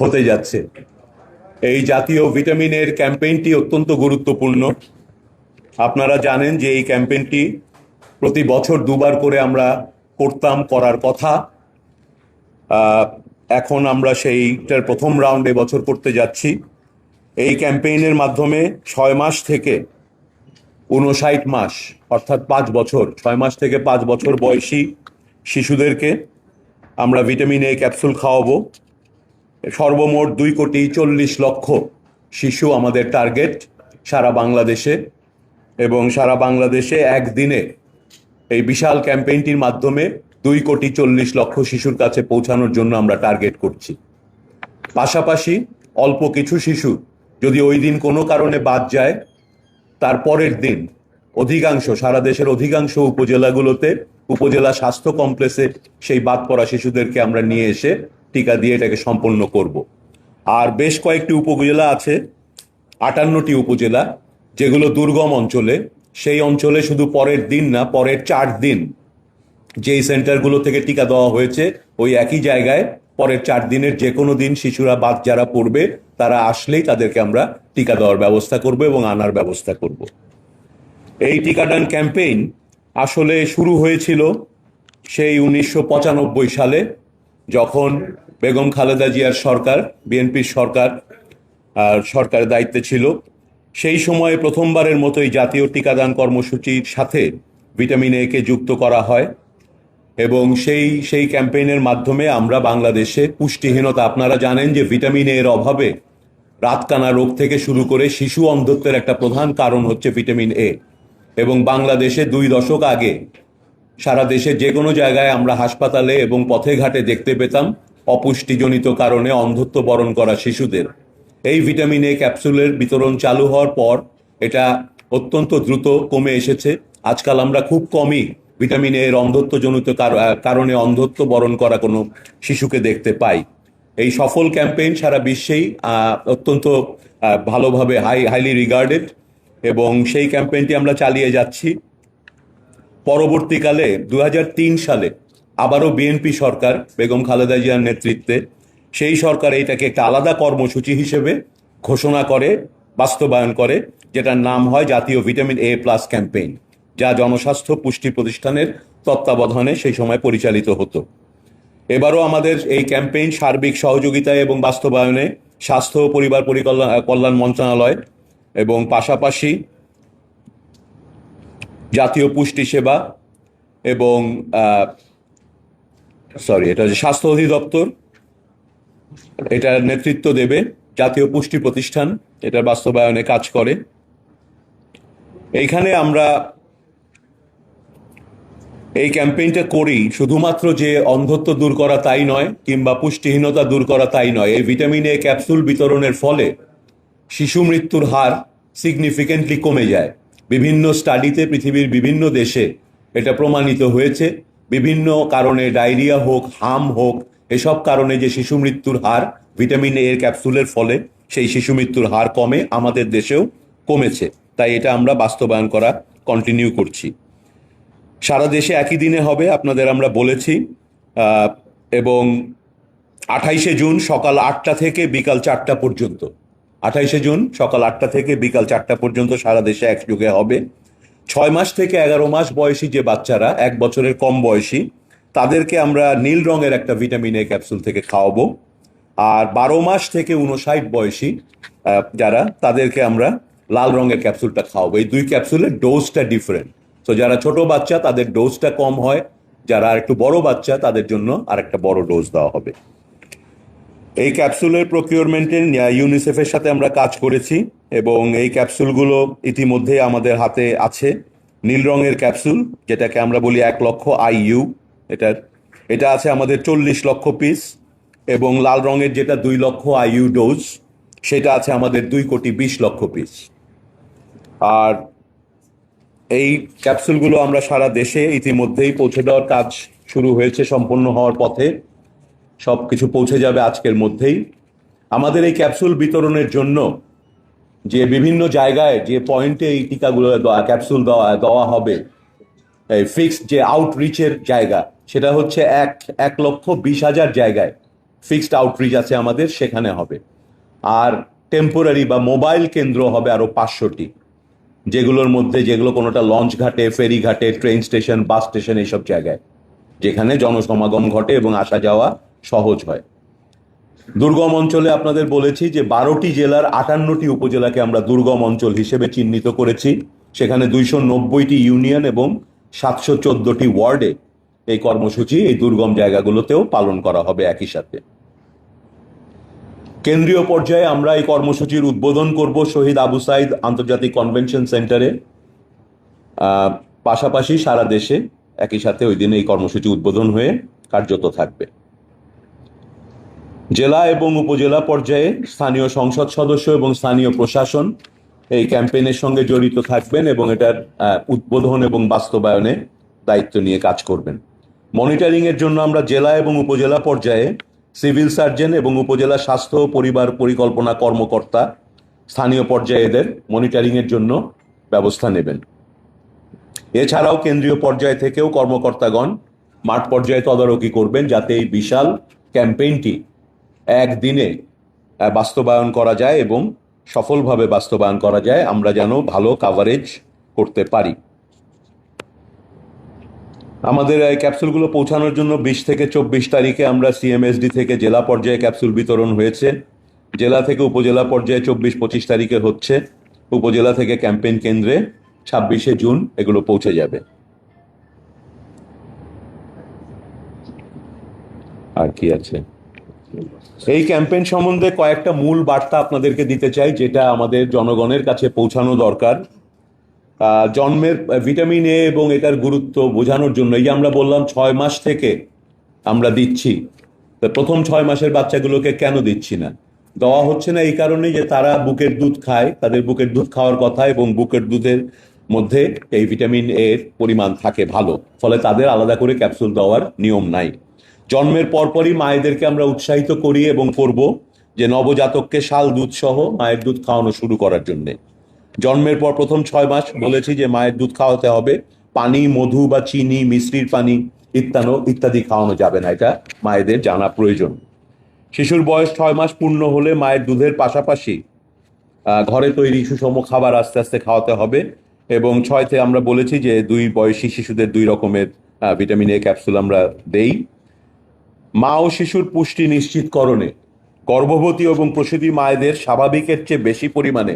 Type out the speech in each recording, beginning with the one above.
হতে যাচ্ছে। এই জাতীয় ভিটামিনের ক্যাম্পেইনটি অত্যন্ত গুরুত্বপূর্ণ। আপনারা জানেন যে এই ক্যাম্পেইনটি প্রতি বছর দুবার করে আমরা করার কথা। এখন আমরা সেইটার প্রথম রাউন্ডে বছর করতে যাচ্ছি। এই ক্যাম্পেইনের মাধ্যমে 6 মাস থেকে 59 মাস, অর্থাৎ 5 বছর, 6 মাস থেকে 5 বছর বয়সী শিশুদেরকে আমরা ভিটামিন এ ক্যাপসুল খাওয়াবো। সর্বমোট 2,40,00,000 শিশু আমাদের টার্গেট সারা বাংলাদেশে, এবং সারা বাংলাদেশে একদিনে এই বিশাল ক্যাম্পেইনটির মাধ্যমে 2,40,00,000 শিশুর কাছে পৌঁছানোর জন্য আমরা টার্গেট করছি। পাশাপাশি অল্প কিছু শিশু যদি ওই দিন কোনো কারণে বাদ যায়, তার পরের দিন সারা দেশের অধিকাংশ উপজেলাগুলোতে উপজেলা স্বাস্থ্য কমপ্লেক্সে সেই বাদ পড়া শিশুদেরকে আমরা নিয়ে এসে টিকা দিয়ে এটাকে সম্পন্ন করব। আর বেশ কয়েকটি উপজেলা আছে, 58টি উপজেলা, যেগুলো দুর্গম অঞ্চলে। সেই অঞ্চলে শুধু পরের দিন না, পরের 4 দিন যেই সেন্টারগুলো থেকে টিকা দেওয়া হয়েছে ওই একই জায়গায় পরের 4 দিনের যে কোনো দিন শিশুরা বাদ যারা পড়বে তারা আসলেই তাদেরকে আমরা টিকা দেওয়ার ব্যবস্থা করব এবং আনার ব্যবস্থা করব। এই টিকাদান ক্যাম্পেইন আসলে শুরু হয়েছিল সেই 1995 সালে, যখন বেগম খালেদা জিয়ার সরকার, বিএনপির সরকারের দায়িত্বে ছিল। সেই সময়ে প্রথমবারের মতো এই জাতীয় টিকাদান কর্মসূচির সাথে ভিটামিন এ কে যুক্ত করা হয়, এবং সেই ক্যাম্পেইনের মাধ্যমে আমরা বাংলাদেশে পুষ্টিহীনতা, আপনারা জানেন যে ভিটামিন এর অভাবে রাতকানা রোগ থেকে শুরু করে শিশু অন্ধত্বের একটা প্রধান কারণ হচ্ছে ভিটামিন এ। এবং বাংলাদেশে 2 দশক আগে সারা দেশে যে কোনো জায়গায় আমরা হাসপাতালে এবং পথে ঘাটে দেখতে পেতাম অপুষ্টিজনিত কারণে অন্ধত্ব বরণ করা শিশুদের। এই ভিটামিন এ ক্যাপসুলের বিতরণ চালু হওয়ার পর এটা অত্যন্ত দ্রুত কমে এসেছে। আজকাল আমরা খুব কমই ভিটামিন এর অন্ধত্বজনিত কারণে অন্ধত্ব বরণ করা কোনো শিশুকে দেখতে পাই। এই সফল ক্যাম্পেইন সারা বিশ্বেই অত্যন্ত ভালোভাবে হাইলি রিগার্ডেড, এবং সেই ক্যাম্পেইনটি আমরা চালিয়ে যাচ্ছি। পরবর্তীকালে 2003 সালে আবারও বিএনপি সরকার, বেগম খালেদা জিয়ার নেতৃত্বে, সেই সরকার এইটাকে একটা আলাদা কর্মসূচি হিসেবে ঘোষণা করে, বাস্তবায়ন করে, যেটার নাম হয় জাতীয় ভিটামিন এ প্লাস ক্যাম্পেইন, যা জনস্বাস্থ্য পুষ্টি প্রতিষ্ঠানের তত্ত্বাবধানে সেই সময় পরিচালিত হতো। এবারও আমাদের এই ক্যাম্পেইন সার্বিক সহযোগিতায় এবং বাস্তবায়নে স্বাস্থ্য ও পরিবার কল্যাণ মন্ত্রণালয় এবং পাশাপাশি জাতীয় পুষ্টি সেবা এবং এটা স্বাস্থ্য অধিদপ্তর এটার নেতৃত্ব দেবে। জাতীয় পুষ্টি প্রতিষ্ঠান এটার বাস্তবায়নে কাজ করে। এইখানে আমরা এই ক্যাম্পেইনটা করি শুধুমাত্র যে অন্ধত্ব দূর করা তাই নয়, কিংবা পুষ্টিহীনতা দূর করা তাই নয়। এই ভিটামিন এ ক্যাপসুল বিতরণের ফলে শিশু মৃত্যুর হার সিগনিফিকেন্টলি কমে যায়। বিভিন্ন স্টাডিতে পৃথিবীর বিভিন্ন দেশে এটা প্রমাণিত হয়েছে। বিভিন্ন কারণে, ডায়রিয়া হোক, হাম হোক, এসব কারণে যে শিশু মৃত্যুর হার ভিটামিন এর ক্যাপসুলের ফলে সেই শিশু মৃত্যুর হার কমে, আমাদের দেশেও কমেছে। তাই এটা আমরা বাস্তবায়ন করা কন্টিনিউ করছি। সারা দেশে একই দিনে হবে আপনাদের আমরা বলেছি, এবং 28শে জুন সকাল 8টা থেকে বিকাল 4টা পর্যন্ত, 28শে জুন সকাল 8টা থেকে বিকাল 4টা পর্যন্ত সারা দেশে একযোগে হবে। 6 মাস থেকে 11 মাস বয়সী যে বাচ্চারা, 1 বছরের কম বয়সী, তাদেরকে আমরা নীল রঙের একটা ভিটামিন এ ক্যাপসুল থেকে খাওয়াবো। আর 12 মাস থেকে 59 বয়সী যারা, তাদেরকে আমরা লাল রঙের ক্যাপসুলটা খাওয়াবো। এই 2 ক্যাপসুলের ডোজটা ডিফারেন্ট। তো যারা ছোট বাচ্চা তাদের ডোজটা কম হয়, যারা আর একটু বড় বাচ্চা তাদের জন্য আর একটা বড় ডোজ দেওয়া হবে। এই ক্যাপসুলের প্রকিউরমেন্টে ইউনিসেফের সাথে আমরা কাজ করেছি, এবং এই ক্যাপসুলগুলো ইতিমধ্যেই আমাদের হাতে আছে। নীল রঙের ক্যাপসুল, যেটাকে আমরা বলি 1 লক্ষ IU, এটা আছে আমাদের 40 লক্ষ পিস, এবং লাল রঙের যেটা 2 লক্ষ IU ডোজ, সেটা আছে আমাদের 2,20,00,000 পিস। আর এই ক্যাপসুলগুলো আমরা সারা দেশে ইতিমধ্যেই পৌঁছে দেওয়ার কাজ শুরু হয়েছে, সম্পন্ন হওয়ার পথে। সবকিছু পৌঁছে যাবে আজকের মধ্যেই। আমাদের এই ক্যাপসুল বিতরণের জন্য যে বিভিন্ন জায়গায় যে পয়েন্টে এই টিকাগুলো ক্যাপসুল দেওয়া হবে, এই ফিক্সড যে আউটরিচের জায়গা, সেটা হচ্ছে 1,20,000 জায়গায় ফিক্সড আউটরিচ আছে আমাদের, সেখানে হবে। আর টেম্পোরারি বা মোবাইল কেন্দ্র হবে আরো 500টি, যেগুলোর মধ্যে যেগুলো কোনোটা লঞ্চ ঘাটে, ফেরি ঘাটে, ট্রেন স্টেশন, বাস স্টেশন, এইসব জায়গায় যেখানে জনসমাগম ঘটে এবং আসা যাওয়া সহজ হয়। দুর্গম অঞ্চলে আপনাদের বলেছি যে 12টি জেলার 58টি উপজেলাকে আমরা দুর্গম অঞ্চল হিসেবে চিহ্নিত করেছি। সেখানে 290টি ইউনিয়ন এবং 714টি ওয়ার্ডে এই কর্মসূচি এই দুর্গম জায়গাগুলোতেও পালন করা হবে একই সাথে। কেন্দ্রীয় পর্যায়ে আমরা এই কর্মসূচির উদ্বোধন করব শহীদ আবু সাইদ আন্তর্জাতিক কনভেনশন সেন্টারে। পাশাপাশি সারা দেশে একই সাথে ওই দিনে এই কর্মসূচি উদ্বোধন হয়ে কার্যত থাকবে। জেলা এবং উপজেলা পর্যায়ে স্থানীয় সংসদ সদস্য এবং স্থানীয় প্রশাসন এই ক্যাম্পেইনের সঙ্গে জড়িত থাকবেন এবং এটার উদ্বোধন এবং বাস্তবায়নে দায়িত্ব নিয়ে কাজ করবেন। মনিটরিং এর জন্য আমরা জেলা এবং উপজেলা পর্যায়ে সিভিল সার্জন এবং উপজেলা স্বাস্থ্য ও পরিবার পরিকল্পনা কর্মকর্তা স্থানীয় পর্যায়ে এদের মনিটরিং এর জন্য ব্যবস্থা নেবেন। এছাড়াও কেন্দ্রীয় পর্যায় থেকেও কর্মকর্তাগণ মাঠ পর্যায়ে তদারকি করবেন, যাতে এই বিশাল ক্যাম্পেইনটি একদিনে বাস্তবায়ন করা যায় এবং সফলভাবে বাস্তবায়ন করা যায়, আমরা যেন ভালো কাভারেজ করতে পারি। আমাদের এই ক্যাপসুলগুলো পৌঁছানোর জন্য 20 থেকে 24 তারিখে আমরা সিএমএসডি থেকে জেলা পর্যায়ে ক্যাপসুল বিতরণ হয়েছে। জেলা থেকে উপজেলা পর্যায়ে 24-25 তারিখে হচ্ছে। উপজেলা থেকে ক্যাম্পেইন কেন্দ্রে 26শে জুন এগুলো পৌঁছে যাবে। আর কি আছে? এই ক্যাম্পেইন সম্বন্ধে কয়েকটা মূল বার্তা আপনাদেরকে দিতে চাই, যেটা আমাদের জনগণের কাছে পৌঁছানো দরকার। জন্মের ভিটামিন এ এবং এটার গুরুত্ব বোঝানোর জন্য এই যে আমরা বললাম 6 মাস থেকে আমরা দিচ্ছি, প্রথম 6 মাসের বাচ্চাগুলোকে কেন দিচ্ছি না? দেওয়া হচ্ছে না এই কারণে যে তারা বুকের দুধ খায়, তাদের বুকের দুধ খাওয়ার কথা, এবং বুকের দুধের মধ্যে এই ভিটামিন এর পরিমাণ থাকে ভালো, ফলে তাদের আলাদা করে ক্যাপসুল দেওয়ার নিয়ম নাই। জন্মের পরপরই মায়েদেরকে আমরা উৎসাহিত করি এবং করব যে নবজাতককে শাল দুধ সহ মায়ের দুধ খাওয়ানো শুরু করার জন্যে। জন্মের পর প্রথম 6 মাস বলেছি যে মায়ের দুধ খাওয়াতে হবে, পানি, মধু বা চিনি, মিশ্রির পানি ইত্যাদি খাওয়ানো যাবে না, এটা মায়েদের জানা প্রয়োজন। শিশুর বয়স 6 মাস পূর্ণ হলে মায়ের দুধের পাশাপাশি ঘরে তৈরি সুষম খাবার আস্তে আস্তে খাওয়াতে হবে। এবং 6তে আমরা বলেছি যে 2 বয়সী শিশুদের 2 রকমের ভিটামিন এ ক্যাপসুল আমরা দেই। মা ও শিশুর পুষ্টি নিশ্চিতকরণে গর্ভবতী এবং প্রসূতি মায়েদের স্বাভাবিকের চেয়ে বেশি পরিমাণে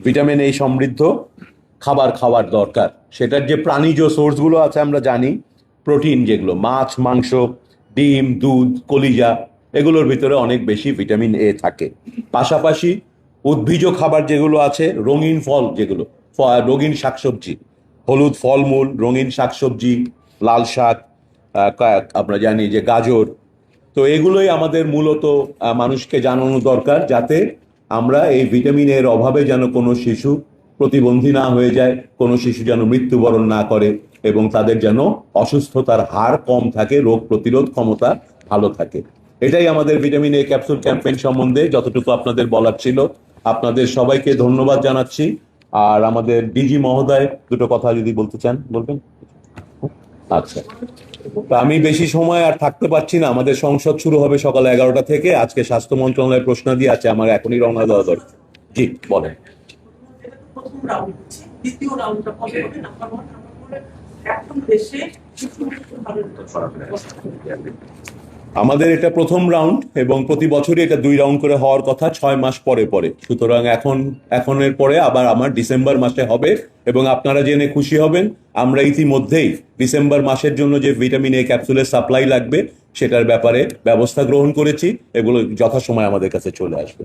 ভিটামিন এ সমৃদ্ধ খাবার খাওয়ার দরকার। সেটার যে প্রাণীজ সোর্সগুলো আছে আমরা জানি, প্রোটিন যেগুলো মাছ, মাংস, ডিম, দুধ, কলিজা, এগুলোর ভিতরে অনেক বেশি ভিটামিন এ থাকে। পাশাপাশি উদ্ভিজ খাবার যেগুলো আছে, রঙিন ফল যেগুলো, রঙিন শাকসবজি, হলুদ ফলমূল, রঙিন শাকসবজি, লাল শাক, আমরা জানি যে গাজর, তো এগুলোই আমাদের মূলত মানুষকে জানানো দরকার, যাতে আমরা এই ভিটামিন এর অভাবে যেন কোনো শিশু প্রতিবন্ধী না হয়ে যায়, কোনো শিশু যেন মৃত্যুবরণ না করে, এবং তাদের যেন অসুস্থতার হার কম থাকে, রোগ প্রতিরোধ ক্ষমতা ভালো থাকে। এটাই আমাদের ভিটামিন এ ক্যাপসুল ক্যাম্পেইন সম্বন্ধে যতটুকু আপনাদের বলার ছিল। আপনাদের সবাইকে ধন্যবাদ জানাচ্ছি। আর আমাদের ডিজি মহোদয় দুটো কথা যদি বলতে চান বলবেন। আচ্ছা, তো আমি বেশি সময় আর থাকতে পারছি না, আমাদের সংসদ শুরু হবে সকাল 11টা থেকে। আজকে স্বাস্থ্য মন্ত্রণালয়ের প্রশ্নাদি আছে, আমার এখনই রওনা দেওয়া দরকার। জি বলেন। আমাদের এটা প্রথম রাউন্ড এবং প্রতি বছরই এটা 2 রাউন্ড করে হওয়ার কথা 6 মাস পরে পরে। সুতরাং এখনের পরে আবার আমার ডিসেম্বর মাসে হবে, এবং আপনারা জেনে খুশি হবেন আমরা ইতিমধ্যেই ডিসেম্বর মাসের জন্য যে ভিটামিন এ ক্যাপসুলের সাপ্লাই লাগবে সেটার ব্যাপারে ব্যবস্থা গ্রহণ করেছি। এগুলো যথাসময় আমাদের কাছে চলে আসবে,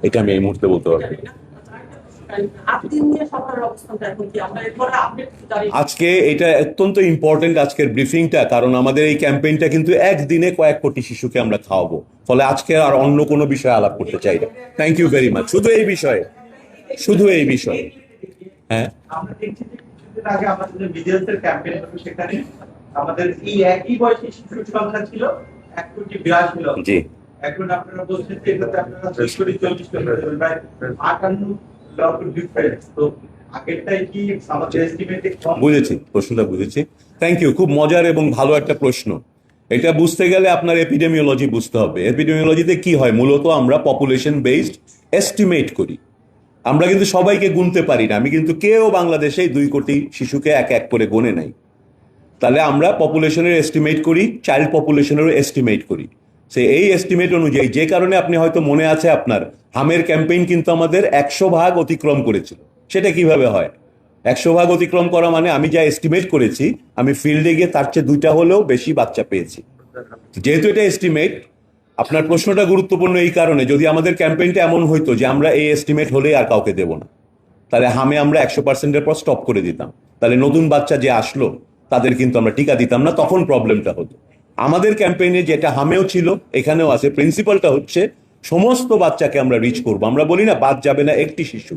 এটা আমি এই মুহূর্তে বলতে পারবো। আজকে এটা অত্যন্ত ইম্পর্টেন্ট আজকের ব্রিফিংটা, কারণ আমাদের এই ক্যাম্পেইনটা কিন্তু একদিনে কয়েক কোটি শিশুকে আমরা খাওয়াবো, ফলে আজকে আর অন্য কোনো বিষয়ে আলাপ করতে চাই না। Thank you very much. শুধু এই বিষয়ে, শুধু এই বিষয়ে। হ্যাঁ, আগে আমাদের বিদেশের ক্যাম্পেইন হলো, সেখানে আমাদের এই একই বয়সী শিশুর সংখ্যা ছিল 1,82,00,000 লক্ষ। জি, এখন আপনারা বলছেন যে এটাতে আপনারা 40 প্রায় 58 লক্ষ ডিফারেন্স। তো আগেরটাই কি আমাদের এস্টিমেটে কম? বুঝেছি, প্রশ্নটা বুঝেছি। থ্যাংক ইউ, খুব মজার এবং ভালো একটা প্রশ্ন। এটা বুঝতে গেলে আপনার এপিডেমিওলজি বুঝতে হবে। এপিডেমিওলজিতে কি হয়, মূলত আমরা পপুলেশন বেসড এস্টিমেট করি। আমরা কিন্তু সবাইকে গুনতে পারি না। আমি কিন্তু কেউ বাংলাদেশে 2 কোটি শিশুকে এক এক করে গুনে নাই। তাহলে আমরা পপুলেশনের এস্টিমেট করি, চাইল্ড পপুলেশনেরও এস্টিমেট করি। এই এস্টিমেট অনুযায়ী, যে কারণে আপনি হয়তো মনে আছে আপনার হামের ক্যাম্পেইন কিন্তু আমাদের 100 ভাগ অতিক্রম করেছিল। সেটা কিভাবে হয়? 100 ভাগ অতিক্রম করা মানে আমি যা এস্টিমেট করেছি, আমি ফিল্ডে গিয়ে তার চেয়ে 2টা হলেও বেশি বাচ্চা পেয়েছি। যেহেতু এটা এস্টিমেট, আপনার প্রশ্নটা গুরুত্বপূর্ণ এই কারণে, যদি আমাদের ক্যাম্পেইনটা এমন হইতো যে আমরা এই এস্টিমেট হলেই আর কাউকে দেব না, তাহলে হামে আমরা 100%-এর পর স্টপ করে দিতাম। তাহলে নতুন বাচ্চা যে আসলো তাদের কিন্তু আমরা টিকা দিতাম না, তখন প্রবলেমটা হতো। আমাদের ক্যাম্পেইনে যেটা হামেও ছিল এখানেও আছে, প্রিন্সিপালটা হচ্ছে সমস্ত বাচ্চাকে আমরা রিচ করব। আমরা বলি না বাদ যাবে না একটি শিশু,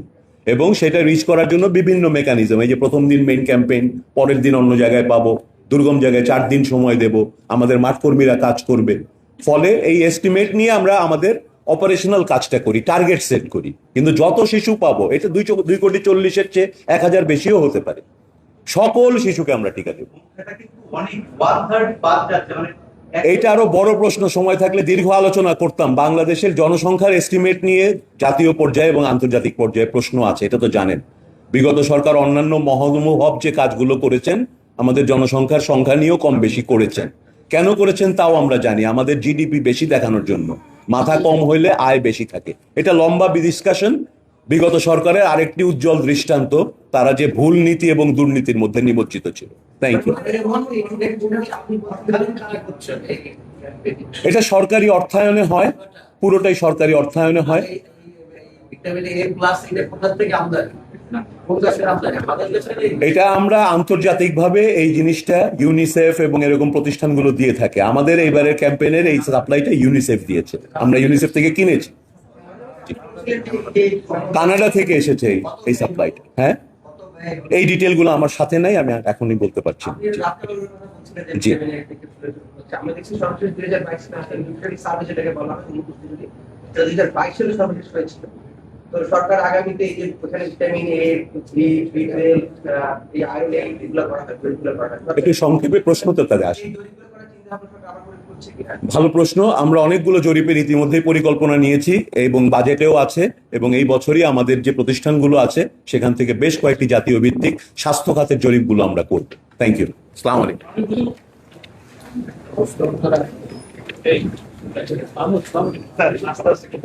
এবং সেটা রিচ করার জন্য বিভিন্ন মেকানিজম, এই যে প্রথম দিন মেইন ক্যাম্পেইন, পরের দিন অন্য জায়গায় পাবো, দুর্গম জায়গায় 4 দিন সময় দেব, আমাদের মাঠ কর্মীরা কাজ করবে। ফলে এই এস্টিমেট নিয়ে আমরা আমাদের অপারেশনাল কাজটা করি, টার্গেট সেট করি। কিন্তু যত শিশু পাবো, এটা 2,40,00,000-এর চেয়ে 1,000 বেশিও হতে পারে, সকল শিশুকে আমরা টিকা দেব। এটা কিন্তু অনেক 1/3 বাদ যাচ্ছে, মানে এইটা আরো বড় প্রশ্ন, সময় থাকলে দীর্ঘ আলোচনা করতাম। বাংলাদেশের জনসংখ্যার এস্টিমেট নিয়ে জাতীয় পর্যায়ে এবং আন্তর্জাতিক পর্যায়ে প্রশ্ন আছে, এটা তো জানেন। বিগত সরকার অন্যান্য মহোমহব যে কাজগুলো করেছেন, আমাদের জনসংখ্যার সংখ্যা নিয়েও কম বেশি করেছেন। কেন করেছেন তাও আমরা জানি, আমাদের জিডিপি বেশি দেখানোর জন্য। মাথা কম হইলে আয় বেশি থাকে, এটা লম্বা ডিসকাশন। বিগত সরকারের আরেকটি উজ্জ্বল দৃষ্টান্ত, তারা যে ভুল নীতি এবং দুর্নীতির মধ্যে নিমজ্জিত ছিল। Thank you. এটা সরকারি অর্থায়নে হয়, পুরোটাই সরকারি অর্থায়নে হয়। এটা আমরা আন্তর্জাতিকভাবে এই জিনিসটা ইউনিসেফ এবং এরকম প্রতিষ্ঠানগুলো দিয়ে থাকে। আমাদের এইবারের ক্যাম্পেইনের এই সাপ্লাইটা ইউনিসেফ দিয়েছে, আমরা ইউনিসেফ থেকে কিনেছি। কানাডা থেকে এসেছে এই সাপ্লাইটা। হ্যাঁ, এই ডিটেল গুলো আমার সাথে নাই, আমি এখনই বলতে পারছি না। জি, আমরা দেখছি সর্বশেষ 2022 সালে সার্ভে যেটাকে বলা হয় 2022 সালে সর্বশেষ হয়েছিল। তো সরকার আগামীতে এই যে ওখানে ভিটামিন এ, বি, বি12, এই আয়রন এগুলো করা হয়, এগুলো করা হয়। একটু সংক্ষেপে প্রশ্ন তো তাদের আসে। ভালো প্রশ্ন। আমরা অনেকগুলো জরিপের ইতিমধ্যেই পরিকল্পনা নিয়েছি এবং বাজেটেও আছে, এবং এই বছরই আমাদের যে প্রতিষ্ঠানগুলো আছে সেখান থেকে বেশ কয়েকটি জাতীয় ভিত্তিক স্বাস্থ্য খাতের জরিপগুলো আমরা করব। Thank you. আসসালামু আলাইকুম।